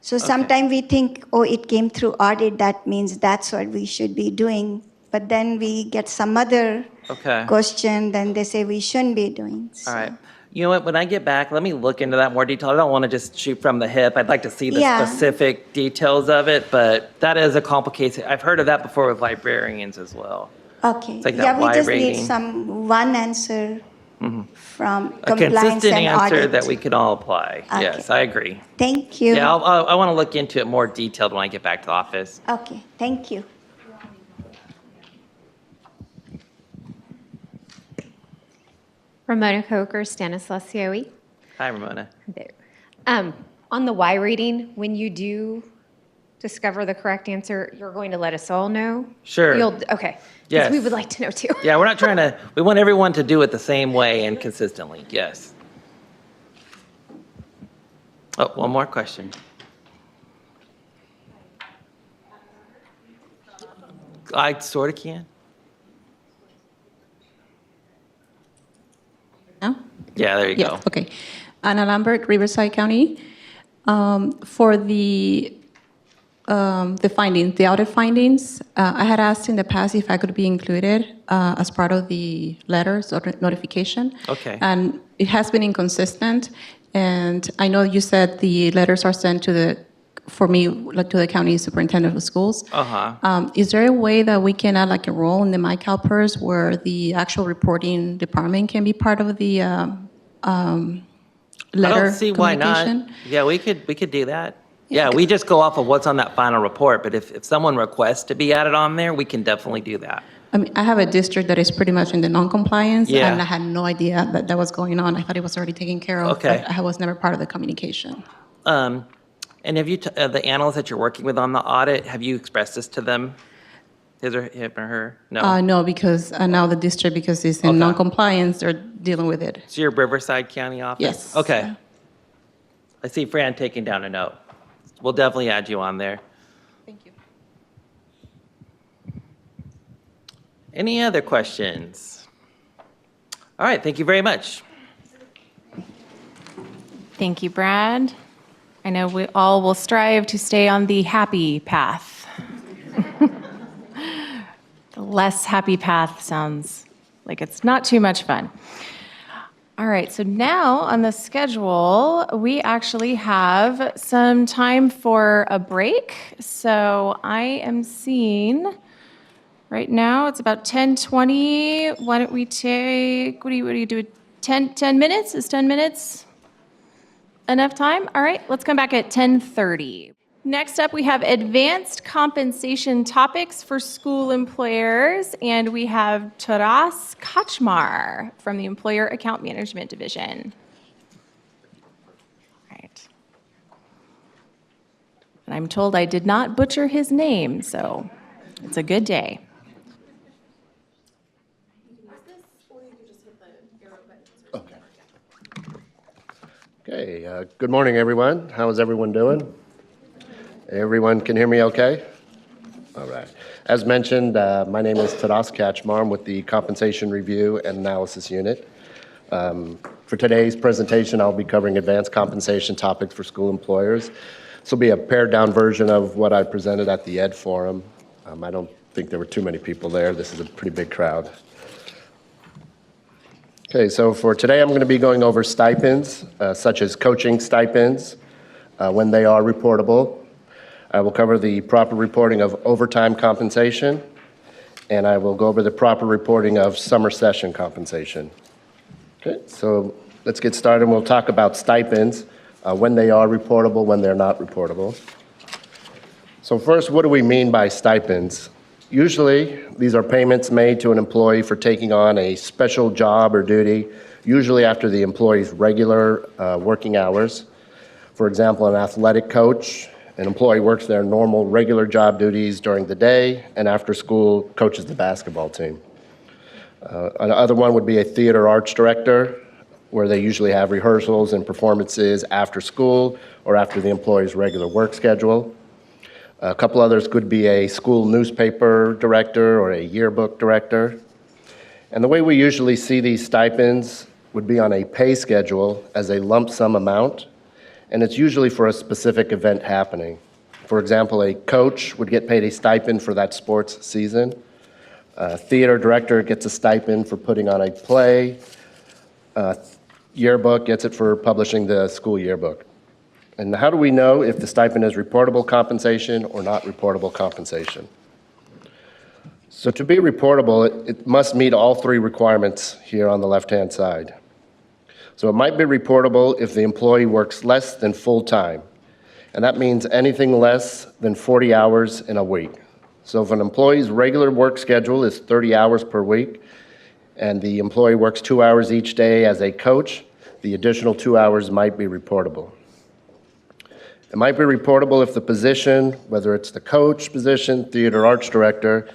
So sometimes we think, oh, it came through audit, that means that's what we should be doing. But then we get some other Okay. question, then they say we shouldn't be doing. So. All right. You know what? When I get back, let me look into that more detail. I don't want to just shoot from the hip. I'd like to see the Yeah. specific details of it, but that is a complicated. I've heard of that before with librarians as well. Okay. It's like that Yeah, we Y just need rating. one answer from A compliance consistent and answer audit. that we can all apply. Okay. Yes, I agree. Thank you. Yeah, I want to look into it more detailed when I get back to the office. Okay, thank you. Ramona Coker, Stanislaus COE. Hi, Ramona. There. On the Y rating, when you do discover the correct answer, you're going to let us all know? Sure. Okay. Yes. Because we would like to know too. Yeah, we're not trying to, we want everyone to do it the same way and consistently, yes. Oh, one more question. I sort of can. No? Yeah, there you go. Yes, okay. Anna Lambert, Riverside County. For the findings, the audit findings, I had asked in the past if I could be included as part of the letters or notification. Okay. And it has been inconsistent. And I know you said the letters are sent to the, for me, like to the county superintendent of schools. Uh-huh. Is there a way that we can add like a role in the CalPERS where the actual reporting department can be part of the letter I don't see why not. communication? Yeah, we could do that. Yeah, we just go off of what's on that final report, but if someone requests to be added on there, we can definitely do that. I mean, I have a district that is pretty much in the non-compliance, Yeah. and I had no idea that that was going on. I thought it was already taken care of, Okay. but I was never part of the communication. And have you, the analysts that you're working with on the audit, have you expressed this to them? His or him or her? No. No, because now the district, because it's in Okay. non-compliance, they're dealing with it. So you're Riverside County office? Yes. Okay. I see Fran taking down a note. We'll definitely add you on there. Thank you. Any other questions? All right, thank you very much. Thank you, Brad. I know we all will strive to stay on the happy path. The less happy path sounds like it's not too much fun. All right, so now on the schedule, we actually have some time for a break. So I am seeing, right now, it's about 10:20. Why don't we take, what do you do, 10 minutes? Is 10 minutes enough time? All right, let's come back at 10:30. Next up, we have advanced compensation topics for school employers, and we have Taras Kaczmar from the Employer Account Management Division. All right. And I'm told I did not butcher his name, so it's a good day. Okay, good morning, everyone. How is everyone doing? Everyone can hear me okay? All right. As mentioned, my name is Taras Kaczmar. I'm with the Compensation Review and Analysis Unit. For today's presentation, I'll be covering advanced compensation topics for school employers. This will be a pared-down version of what I presented at the Ed Forum. I don't think there were too many people there. This is a pretty big crowd. Okay, so for today, I'm going to be going over stipends, such as coaching stipends, when they are reportable. I will cover the proper reporting of overtime compensation, and I will go over the proper reporting of summer session compensation. Okay, so let's get started. We'll talk about stipends, when they are reportable, when they're not reportable. So first, what do we mean by stipends? Usually, these are payments made to an employee for taking on a special job or duty, usually after the employee's regular working hours. For example, an athletic coach, an employee works their normal regular job duties during the day, and after school coaches the basketball team. Another one would be a theater arts director, where they usually have rehearsals and performances after school or after the employee's regular work schedule. A couple others could be a school newspaper director or a yearbook director. And the way we usually see these stipends would be on a pay schedule as a lump sum amount, and it's usually for a specific event happening. For example, a coach would get paid a stipend for that sports season. A theater director gets a stipend for putting on a play. Yearbook gets it for publishing the school yearbook. And how do we know if the stipend is reportable compensation or not reportable compensation? So to be reportable, it must meet all three requirements here on the left-hand side. So it might be reportable if the employee works less than full-time, and that means anything less than 40 hours in a week. So if an employee's regular work schedule is 30 hours per week, and the employee works 2 hours each day as a coach, the additional 2 hours might be reportable. It might be reportable if the position, whether it's the coach position, theater arts director,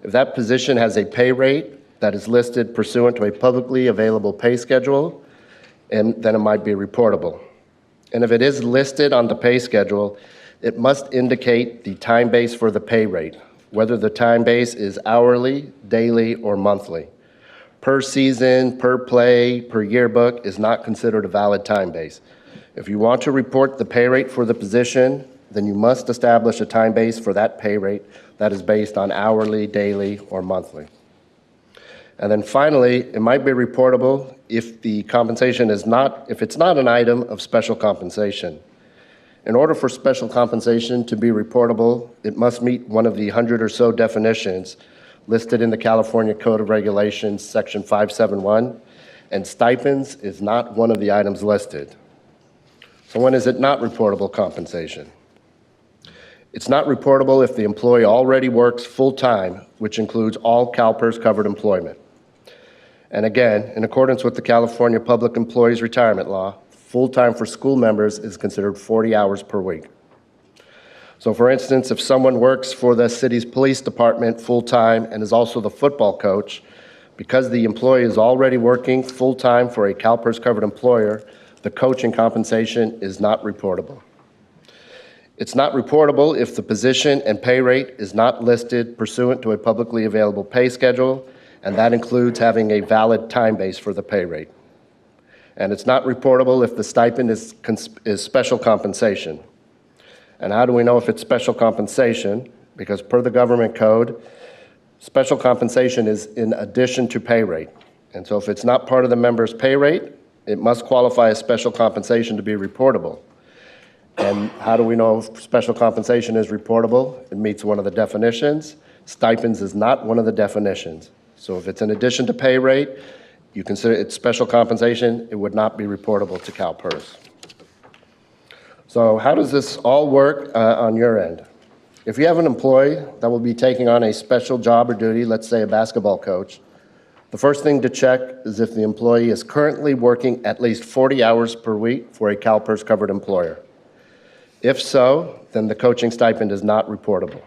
if that position has a pay rate that is listed pursuant to a publicly available pay schedule, and then it might be reportable. And if it is listed on the pay schedule, it must indicate the time base for the pay rate, whether the time base is hourly, daily, or monthly. Per season, per play, per yearbook is not considered a valid time base. If you want to report the pay rate for the position, then you must establish a time base for that pay rate that is based on hourly, daily, or monthly. And then finally, it might be reportable if the compensation is not, if it's not an item of special compensation. In order for special compensation to be reportable, it must meet one of the 100 or so definitions listed in the California Code of Regulations, Section 571, and stipends is not one of the items listed. So when is it not reportable compensation? It's not reportable if the employee already works full-time, which includes all CalPERS covered employment. And again, in accordance with the California Public Employees Retirement Law, full-time for school members is considered 40 hours per week. So for instance, if someone works for the city's police department full-time and is also the football coach, because the employee is already working full-time for a CalPERS covered employer, the coaching compensation is not reportable. It's not reportable if the position and pay rate is not listed pursuant to a publicly available pay schedule, and that includes having a valid time base for the pay rate. And it's not reportable if the stipend is special compensation. And how do we know if it's special compensation? Because per the government code, special compensation is in addition to pay rate. And so if it's not part of the member's pay rate, it must qualify as special compensation to be reportable. And how do we know if special compensation is reportable? It meets one of the definitions. Stipends is not one of the definitions. So if it's in addition to pay rate, you consider it special compensation, it would not be reportable to CalPERS. So how does this all work on your end? If you have an employee that will be taking on a special job or duty, let's say a basketball coach, the first thing to check is if the employee is currently working at least 40 hours per week for a CalPERS covered employer. If so, then the coaching stipend is not reportable.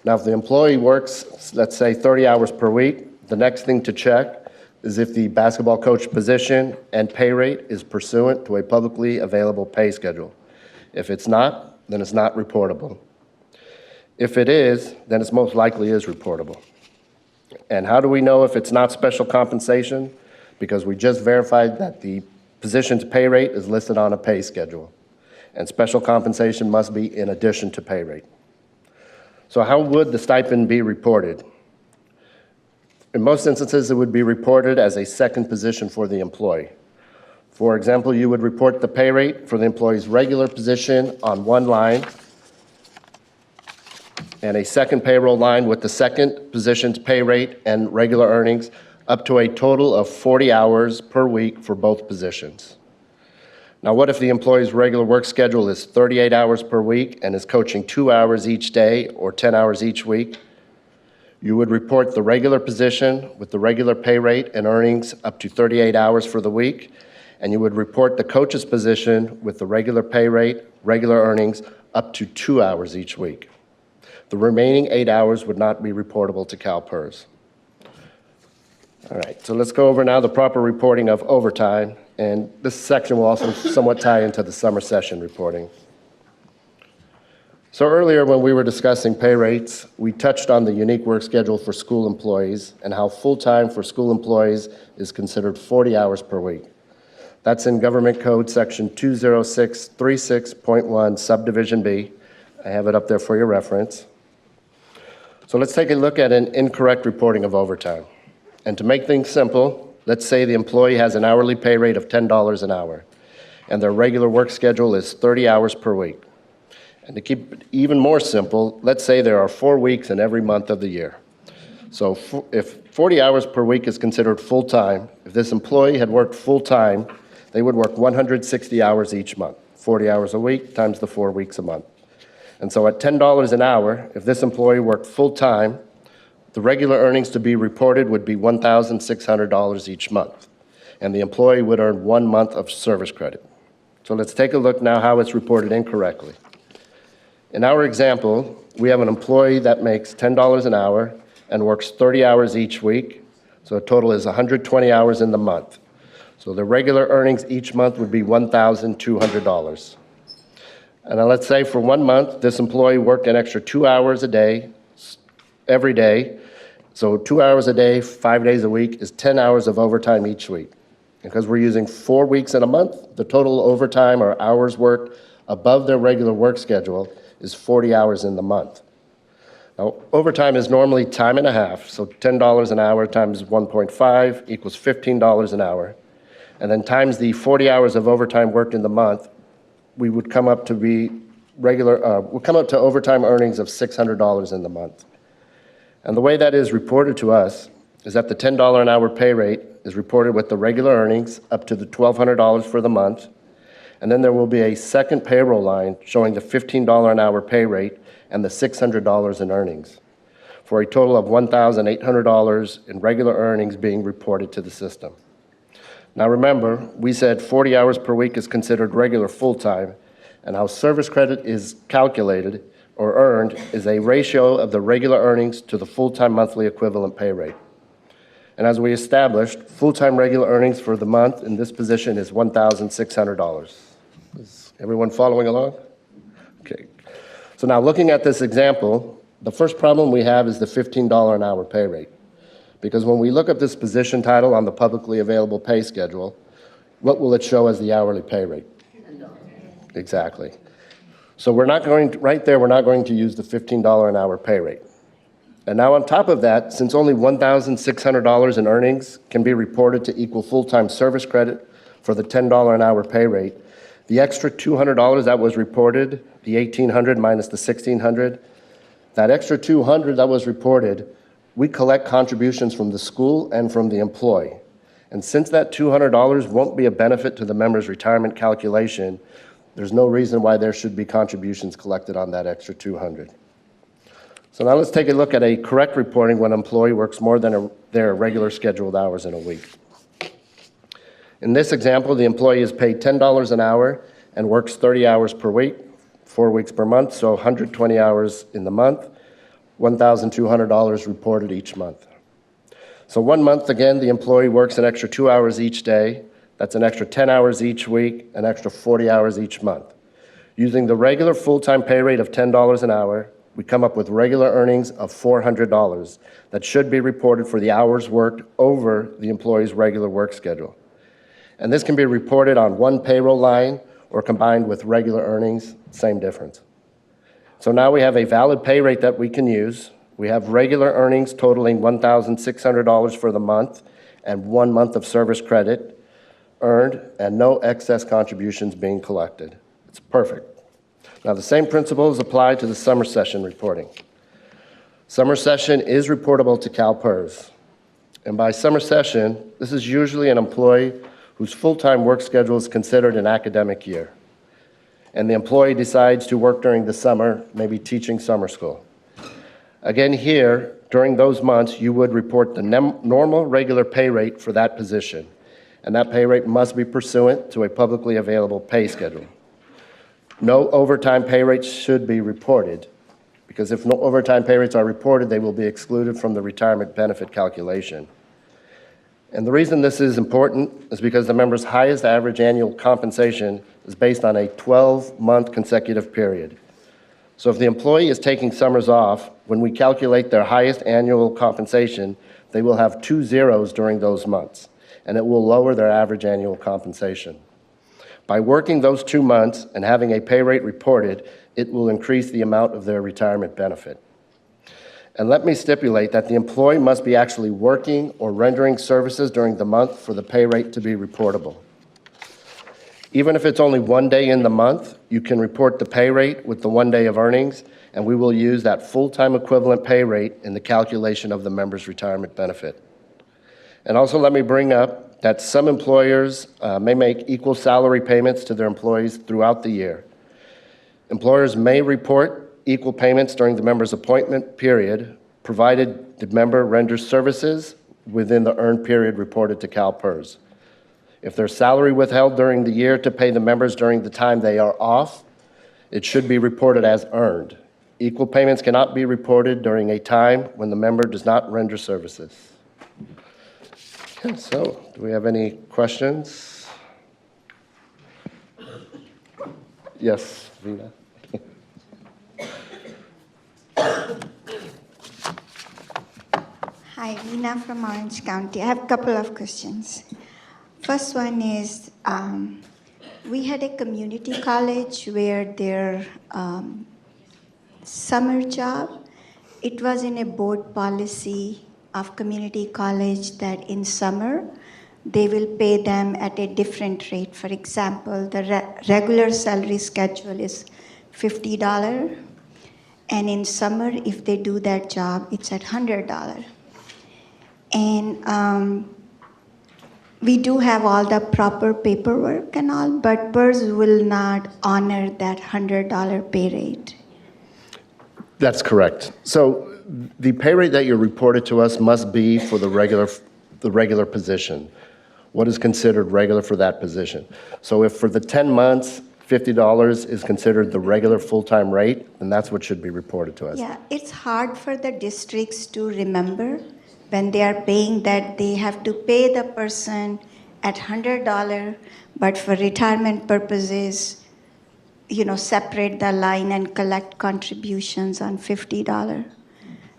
Now, if the employee works, let's say 30 hours per week, the next thing to check is if the basketball coach position and pay rate is pursuant to a publicly available pay schedule. If it's not, then it's not reportable. If it is, then it most likely is reportable. And how do we know if it's not special compensation? Because we just verified that the position's pay rate is listed on a pay schedule. And special compensation must be in addition to pay rate. So how would the stipend be reported? In most instances, it would be reported as a second position for the employee. For example, you would report the pay rate for the employee's regular position on one line and a second payroll line with the second position's pay rate and regular earnings up to a total of 40 hours per week for both positions. Now, what if the employee's regular work schedule is 38 hours per week and is coaching 2 hours each day or 10 hours each week? You would report the regular position with the regular pay rate and earnings up to 38 hours for the week, and you would report the coach's position with the regular pay rate, regular earnings up to 2 hours each week. The remaining 8 hours would not be reportable to CalPERS. All right, so let's go over now the proper reporting of overtime, and this section will also somewhat tie into the summer session reporting. So earlier when we were discussing pay rates, we touched on the unique work schedule for school employees and how full-time for school employees is considered 40 hours per week. That's in Government Code Section 20636.1, Subdivision B. I have it up there for your reference. So let's take a look at an incorrect reporting of overtime. And to make things simple, let's say the employee has an hourly pay rate of $10 an hour, and their regular work schedule is 30 hours per week. And to keep it even more simple, let's say there are 4 weeks in every month of the year. So if 40 hours per week is considered full-time, if this employee had worked full-time, they would work 160 hours each month, 40 hours a week times the 4 weeks a month. And so at $10 an hour, if this employee worked full-time, the regular earnings to be reported would be $1,600 each month, and the employee would earn 1 month of service credit. So let's take a look now how it's reported incorrectly. In our example, we have an employee that makes $10 an hour and works 30 hours each week, so a total is 120 hours in the month. So the regular earnings each month would be $1,200. And now let's say for 1 month, this employee worked an extra 2 hours a day, every day. So 2 hours a day, 5 days a week is 10 hours of overtime each week. Because we're using 4 weeks in a month, the total overtime or hours worked above their regular work schedule is 40 hours in the month. Now, overtime is normally time and a half, so $10 an hour times 1.5 equals $15 an hour. And then times the 40 hours of overtime worked in the month, we would come up to overtime earnings of $600 in the month. And the way that is reported to us is that the $10 an hour pay rate is reported with the regular earnings up to the $1,200 for the month. And then there will be a second payroll line showing the $15 an hour pay rate and the $600 in earnings, for a total of $1,800 in regular earnings being reported to the system. Now remember, we said 40 hours per week is considered regular full-time, And how service credit is calculated or earned is a ratio of the regular earnings to the full-time monthly equivalent pay rate. And as we established, full-time regular earnings for the month in this position is $1,600. Is everyone following along? Okay. So now looking at this example, the first problem we have is the $15 an hour pay rate. Because when we look up this position title on the publicly available pay schedule, what will it show as the hourly pay rate? Exactly. So we're not going to, right there, we're not going to use the $15 an hour pay rate. And now on top of that, since only $1,600 in earnings can be reported to equal full-time service credit for the $10 an hour pay rate, the extra $200 that was reported, the $1,800 minus the $1,600, that extra $200 that was reported, we collect contributions from the school and from the employee. And since that $200 won't be a benefit to the member's retirement calculation, there's no reason why there should be contributions collected on that extra $200. So now let's take a look at a correct reporting when an employee works more than their regular scheduled hours in a week. In this example, the employee is paid $10 an hour and works 30 hours per week, 4 weeks per month, so 120 hours in the month, $1,200 reported each month. So 1 month, again, the employee works an extra 2 hours each day. That's an extra 10 hours each week, an extra 40 hours each month. Using the regular full-time pay rate of $10 an hour, we come up with regular earnings of $400 that should be reported for the hours worked over the employee's regular work schedule. And this can be reported on one payroll line or combined with regular earnings, same difference. So now we have a valid pay rate that we can use. We have regular earnings totaling $1,600 for the month and 1 month of service credit earned and no excess contributions being collected. It's perfect. Now, the same principles apply to the summer session reporting. Summer session is reportable to CalPERS. And by summer session, this is usually an employee whose full-time work schedule is considered an academic year. And the employee decides to work during the summer, maybe teaching summer school. Again, here, during those months, you would report the normal regular pay rate for that position. And that pay rate must be pursuant to a publicly available pay schedule. No overtime pay rates should be reported, because if no overtime pay rates are reported, they will be excluded from the retirement benefit calculation. And the reason this is important is because the member's highest average annual compensation is based on a 12-month consecutive period. So if the employee is taking summers off, when we calculate their highest annual compensation, they will have 2 zeros during those months, and it will lower their average annual compensation. By working those 2 months and having a pay rate reported, it will increase the amount of their retirement benefit. And let me stipulate that the employee must be actually working or rendering services during the month for the pay rate to be reportable. Even if it's only 1 day in the month, you can report the pay rate with the 1 day of earnings, and we will use that full-time equivalent pay rate in the calculation of the member's retirement benefit. And also let me bring up that some employers may make equal salary payments to their employees throughout the year. Employers may report equal payments during the member's appointment period, provided the member renders services within the earned period reported to CalPERS. If there's salary withheld during the year to pay the members during the time they are off, it should be reported as earned. Equal payments cannot be reported during a time when the member does not render services. Okay, so do we have any questions? Yes, Vina. Hi, Veena from Orange County. I have a couple of questions. First one is, we had a community college where their summer job, it was in a board policy of community college that in summer, they will pay them at a different rate. For example, the regular salary schedule is $50, and in summer, if they do that job, it's at $100. And we do have all the proper paperwork and all, but PERS will not honor that $100 pay rate. That's correct. So the pay rate that you reported to us must be for the regular position. What is considered regular for that position? So if for the 10 months, $50 is considered the regular full-time rate, then that's what should be reported to us. Yeah, it's hard for the districts to remember when they are paying that they have to pay the person at $100, but for retirement purposes, separate the line and collect contributions on $50.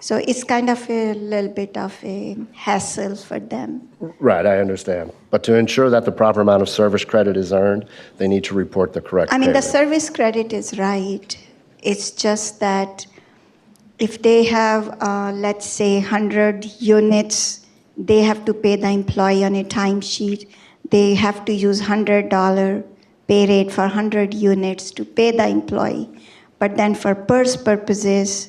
So it's kind of a little bit of a hassle for them. Right, I understand. But to ensure that the proper amount of service credit is earned, they need to report the correct I mean, pay the rate. service credit is right. It's just that if they have, let's say, 100 units, they have to pay the employee on a timesheet. They have to use $100 pay rate for 100 units to pay the employee. But then for PERS purposes,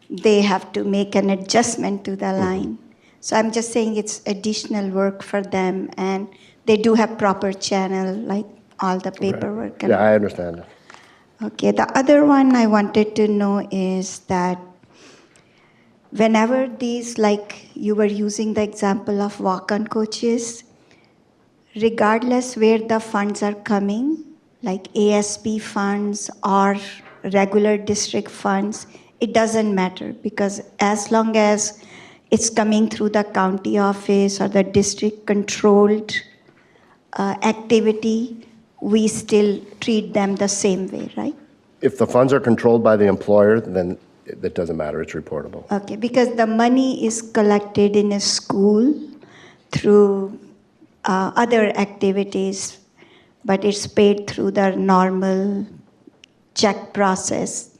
they have to make an adjustment to the line. So I'm just saying it's additional work for them, and they do have proper channel, like all the paperwork. Yeah, I understand. Okay, the other one I wanted to know is that whenever these, like you were using the example of walk-on coaches, regardless where the funds are coming, like ASP funds or regular district funds, it doesn't matter, because as long as it's coming through the county office or the district-controlled activity, we still treat them the same way, right? If the funds are controlled by the employer, then it doesn't matter, it's reportable. Okay, because the money is collected in a school through other activities, but it's paid through the normal check process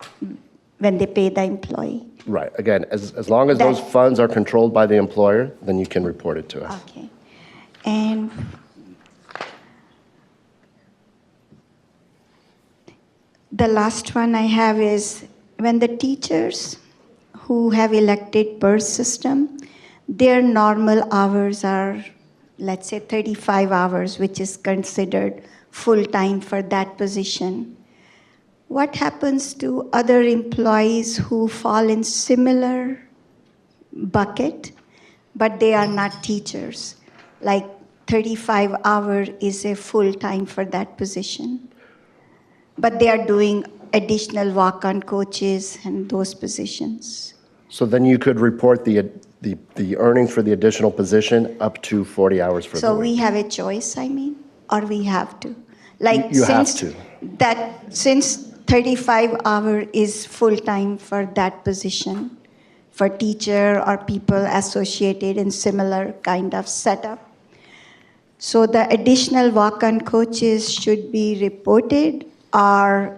when they pay the employee. Right, again, as long as those funds are controlled by the employer, then you can report it to us. Okay. And the last one I have is when the teachers who have elected PERS system, their normal hours are, let's say, 35 hours, which is considered full-time for that position. What happens to other employees who fall in similar bucket, but they are not teachers? Like 35 hours is a full-time for that position, but they are doing additional walk-on coaches and those positions. So then you could report the earnings for the additional position up to 40 hours for the So week. we have a choice, or we have to? Like You have since to. Since 35 hours is full-time for that position, for teacher or people associated in similar kind of setup, so the additional walk-on coaches should be reported, or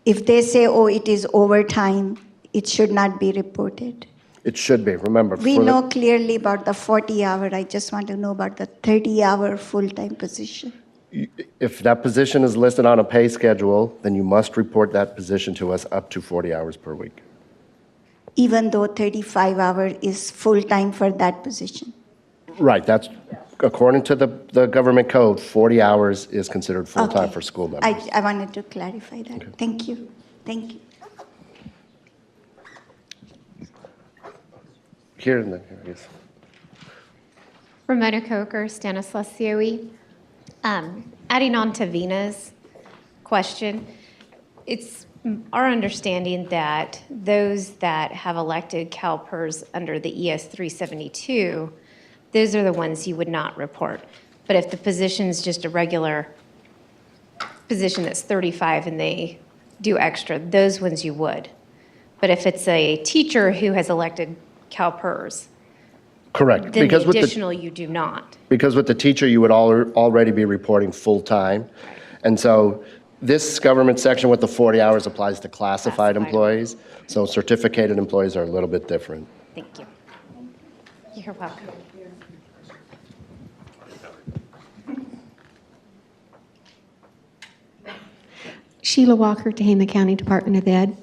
if they say, oh, it is overtime, it should not be reported. It should be, remember. We for the- know clearly about the 40-hour. I just want to know about the 30-hour full-time position. If that position is listed on a pay schedule, then you must report that position to us up to 40 hours per week. Even though 35 hours is full-time for that position. Right, that's, according to the government code, 40 hours is considered full-time Okay. for school members. I wanted to clarify that. Okay. Thank you. Thank you. Here and then, here, yes. Ramona Coker, Stanislaus COE. Adding on to Vina's question, it's our understanding that those that have elected CalPERS under the ES 372, those are the ones you would not report. But if the position's just a regular position that's 35 and they do extra, those ones you would. But if it's a teacher who has elected CalPERS, Correct. then Because the with the additional you do not. Because with the teacher, you would already be reporting full-time. And so this government section with the 40 hours applies to classified employees. So certificated employees are a little bit different. Thank you. You're welcome. Sheila Walker, Tehama County Department of Ed.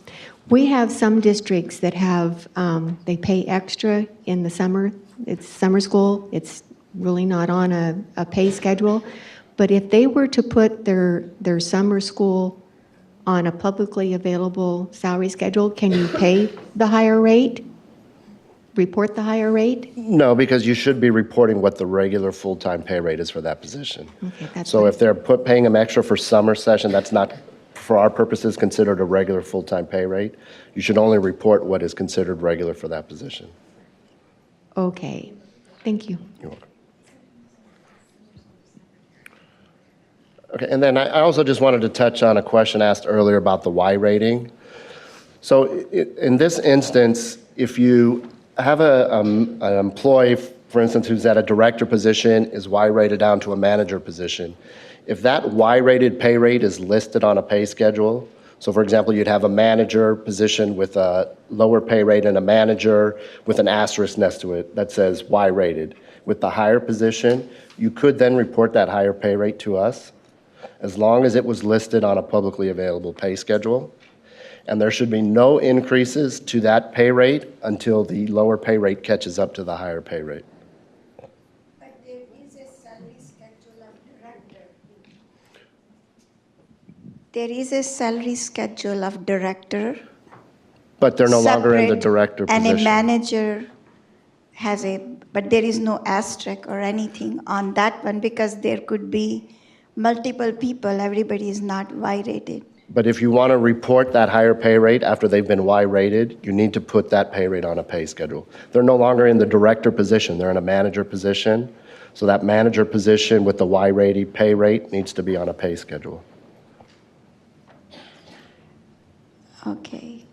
We have some districts that have, they pay extra in the summer. It's summer school. It's really not on a pay schedule. But if they were to put their summer school on a publicly available salary schedule, can you pay the higher rate? report the higher rate? No, because you should be reporting what the regular full-time pay rate is for that position. Okay, that's So what- if they're paying them extra for summer session, that's not, for our purposes, considered a regular full-time pay rate. You should only report what is considered regular for that position. Okay, thank you. You're welcome. Okay, and then I also just wanted to touch on a question asked earlier about the Y rating. So in this instance, if you have an employee, for instance, who's at a director position, is Y rated down to a manager position, if that Y rated pay rate is listed on a pay schedule, so for example, you'd have a manager position with a lower pay rate and a manager with an asterisk next to it that says Y rated. With the higher position, you could then report that higher pay rate to us, as long as it was listed on a publicly available pay schedule. And there should be no increases to that pay rate until the lower pay rate catches up to the higher pay rate. But there is a salary schedule of director. There is a salary schedule of director. But they're no longer in the separate, director position. And a manager has but there is no asterisk or anything on that one because there could be multiple people, everybody is not Y-rated. But if you want to report that higher pay rate after they've been Y-rated, you need to put that pay rate on a pay schedule. They're no longer in the director position, they're in a manager position. So that manager position with the Y-rated pay rate needs to be on a pay schedule. Okay.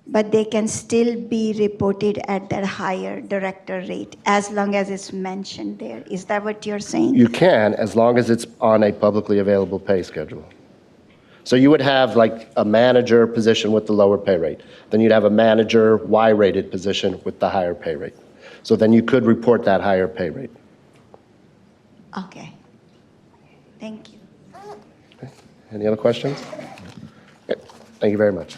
But they can still be reported at that higher director rate as long as it's mentioned there. Is that what you're saying? You can, as long as it's on a publicly available pay schedule. So you would have like a manager position with the lower pay rate. Then you'd have a manager Y-rated position with the higher pay rate. So then you could report that higher pay rate. Okay. Thank you. Any other questions? Okay. Thank you very much.